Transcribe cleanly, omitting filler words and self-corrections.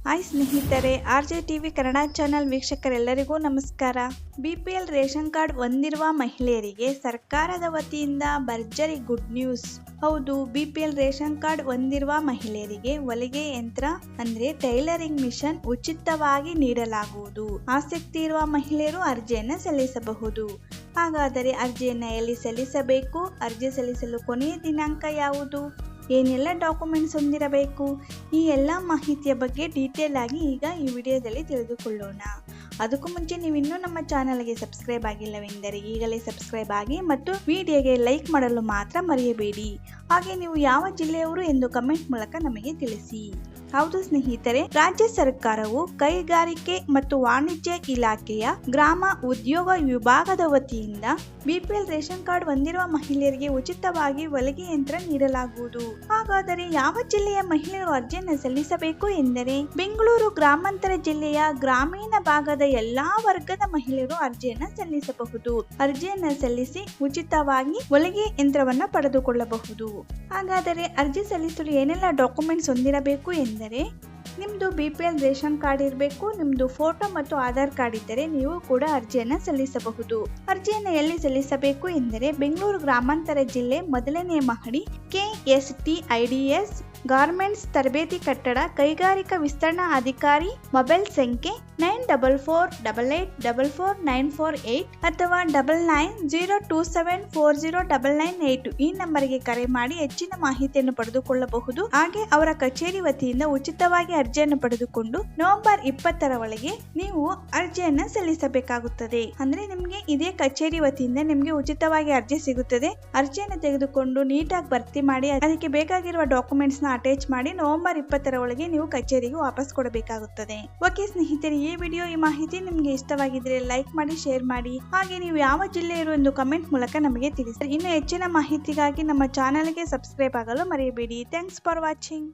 Hi ಸ್ನೇಹಿತರೆ, RJ TV Kannada channel ವೀಕ್ಷಕರೆಲ್ಲರಿಗೂ ನಮಸ್ಕಾರ. BPL ration card ಹೊಂದಿರುವ ಮಹಿಳೆಯರಿಗೆ ಸರ್ಕಾರದ ವತಿಯಿಂದ ಭರ್ಜರಿ ಗುಡ್ ನ್ಯೂಸ್. ಹೌದು, ಬಿಪಿಎಲ್ ರೇಷನ್ ಕಾರ್ಡ್ ಹೊಂದಿರುವ ಮಹಿಳೆಯರಿಗೆ ಹೊಲಿಗೆ ಯಂತ್ರ ಅಂದ್ರೆ ಟೈಲರಿಂಗ್ ಮಿಷನ್ ಉಚಿತವಾಗಿ ನೀಡಲಾಗುವುದು. ಆಸಕ್ತಿ ಇರುವ ಮಹಿಳೆಯರು ಅರ್ಜಿಯನ್ನು ಸಲ್ಲಿಸಬಹುದು. ಹಾಗಾದರೆ ಅರ್ಜಿಯನ್ನು ಎಲ್ಲಿ ಸಲ್ಲಿಸಬೇಕು? ಅರ್ಜಿ ಸಲ್ಲಿಸಲು ಕೊನೆಯ ದಿನಾಂಕ ಯಾವುದು? ಏನೆಲ್ಲ ಡಾಕ್ಯುಮೆಂಟ್ಸ್ ಹೊಂದಿರಬೇಕು? ಈ ಎಲ್ಲ ಮಾಹಿತಿಯ ಬಗ್ಗೆ ಡೀಟೇಲ್ ಆಗಿ ಈಗ ಈ ವಿಡಿಯೋದಲ್ಲಿ ತಿಳಿದುಕೊಳ್ಳೋಣ. ಅದಕ್ಕೂ ಮುಂಚೆ ನೀವು ಇನ್ನೂ ನಮ್ಮ ಚಾನಲ್ಗೆ ಸಬ್ಸ್ಕ್ರೈಬ್ ಆಗಿಲ್ಲವೆಂದರೆ ಈಗಲೇ ಸಬ್ಸ್ಕ್ರೈಬ್ ಆಗಿ ಮತ್ತು ವಿಡಿಯೋಗೆ ಲೈಕ್ ಮಾಡಲು ಮಾತ್ರ ಮರೆಯಬೇಡಿ. ಹಾಗೆ ನೀವು ಯಾವ ಜಿಲ್ಲೆಯವರು ಎಂದು ಕಮೆಂಟ್ ಮೂಲಕ ನಮಗೆ ತಿಳಿಸಿ. ಹೌದು ಸ್ನೇಹಿತರೆ, ರಾಜ್ಯ ಸರ್ಕಾರವು ಕೈಗಾರಿಕೆ ಮತ್ತು ವಾಣಿಜ್ಯ ಇಲಾಖೆಯ ಗ್ರಾಮ ಉದ್ಯೋಗ ವಿಭಾಗದ ವತಿಯಿಂದ ಬಿಪಿಎಲ್ ರೇಷನ್ ಕಾರ್ಡ್ ಹೊಂದಿರುವ ಮಹಿಳೆಯರಿಗೆ ಉಚಿತವಾಗಿ ಹೊಲಿಗೆ ಯಂತ್ರ ನೀಡಲಾಗುವುದು. ಹಾಗಾದರೆ ಯಾವ ಜಿಲ್ಲೆಯ ಮಹಿಳೆಯರು ಅರ್ಜಿಯನ್ನು ಸಲ್ಲಿಸಬೇಕು ಎಂದರೆ ಬೆಂಗಳೂರು ಗ್ರಾಮಾಂತರ ಜಿಲ್ಲೆಯ ಗ್ರಾಮೀಣ ಭಾಗದ ಎಲ್ಲಾ ವರ್ಗದ ಮಹಿಳೆಯರು ಅರ್ಜಿಯನ್ನು ಸಲ್ಲಿಸಬಹುದು. ಅರ್ಜಿಯನ್ನು ಸಲ್ಲಿಸಿ ಉಚಿತವಾಗಿ ಹೊಲಿಗೆ ಯಂತ್ರವನ್ನು ಪಡೆದುಕೊಳ್ಳಬಹುದು. ಹಾಗಾದರೆ ಅರ್ಜಿ ಸಲ್ಲಿಸಲು ಏನೆಲ್ಲ ಡಾಕ್ಯುಮೆಂಟ್ಸ್ ಹೊಂದಿರಬೇಕು ಎಂದರೆ ನಿಮ್ಮದು ಬಿಪಿಎಲ್ ರೇಷನ್ ಕಾರ್ಡ್ ಇರಬೇಕು, ನಿಮ್ಮದು ಫೋಟೋ ಮತ್ತು ಆಧಾರ್ ಕಾರ್ಡ್ ಇದ್ದರೆ ನೀವು ಕೂಡ ಅರ್ಜಿಯನ್ನು ಸಲ್ಲಿಸಬಹುದು. ಅರ್ಜಿಯನ್ನು ಎಲ್ಲಿ ಸಲ್ಲಿಸಬೇಕು ಎಂದರೆ ಬೆಂಗಳೂರು ಗ್ರಾಮಾಂತರ ಜಿಲ್ಲೆ 1ನೇ ಮಹಡಿ KSTIDS ಗಾರ್ಮೆಂಟ್ಸ್ ತರಬೇತಿ ಕಟ್ಟಡ, ಕೈಗಾರಿಕಾ ವಿಸ್ತರಣಾ ಅಧಿಕಾರಿ, ಮೊಬೈಲ್ ಸಂಖ್ಯೆ 9488444948 ಅಥವಾ 9902740998 ಈ ನಂಬರ್ಗೆ ಕರೆ ಮಾಡಿ ಹೆಚ್ಚಿನ ಮಾಹಿತಿಯನ್ನು ಪಡೆದುಕೊಳ್ಳಬಹುದು. ಹಾಗೆ ಅವರ ಕಚೇರಿ ವತಿಯಿಂದ ಉಚಿತವಾಗಿ ಅರ್ಜಿಯನ್ನು ಪಡೆದುಕೊಂಡು ನವೆಂಬರ್ 20ರ ಒಳಗೆ ನೀವು ಅರ್ಜಿಯನ್ನು ಸಲ್ಲಿಸಬೇಕಾಗುತ್ತದೆ. ಅಂದ್ರೆ ನಿಮ್ಗೆ ಇದೇ ಕಚೇರಿ ವತಿಯಿಂದ ನಿಮ್ಗೆ ಉಚಿತವಾಗಿ ಅರ್ಜಿ ಸಿಗುತ್ತದೆ. ಅರ್ಜಿಯನ್ನು ತೆಗೆದುಕೊಂಡು ನೀಟಾಗಿ ಭರ್ತಿ ಮಾಡಿ ಅದಕ್ಕೆ ಬೇಕಾಗಿರುವ ಡಾಕ್ಯುಮೆಂಟ್ಸ್ ಅಟ್ಯಾಚ್ ಮಾಡಿ ನವೆಂಬರ್ 20ರ ಒಳಗೆ ನೀವು ಕಚೇರಿಗೆ ವಾಪಸ್ ಕೊಡಬೇಕಾಗುತ್ತದೆ. ಓಕೆ ಸ್ನೇಹಿತರೆ, ಈ ಮಾಹಿತಿ ನಿಮಗೆ ಇಷ್ಟವಾಗಿದ್ರೆ ಲೈಕ್ ಮಾಡಿ, ಶೇರ್ ಮಾಡಿ. ಹಾಗೆ ನೀವು ಯಾವ ಜಿಲ್ಲೆಯರು ಎಂದು ಕಮೆಂಟ್ ಮೂಲಕ ನಮಗೆ ತಿಳಿಸಿ. ಇನ್ನು ಹೆಚ್ಚಿನ ಮಾಹಿತಿಗಾಗಿ ನಮ್ಮ ಚಾನೆಲ್ಗೆ ಸಬ್ಸ್ಕ್ರೈಬ್ ಆಗಲು ಮರೆಯಬೇಡಿ. Thanks for watching.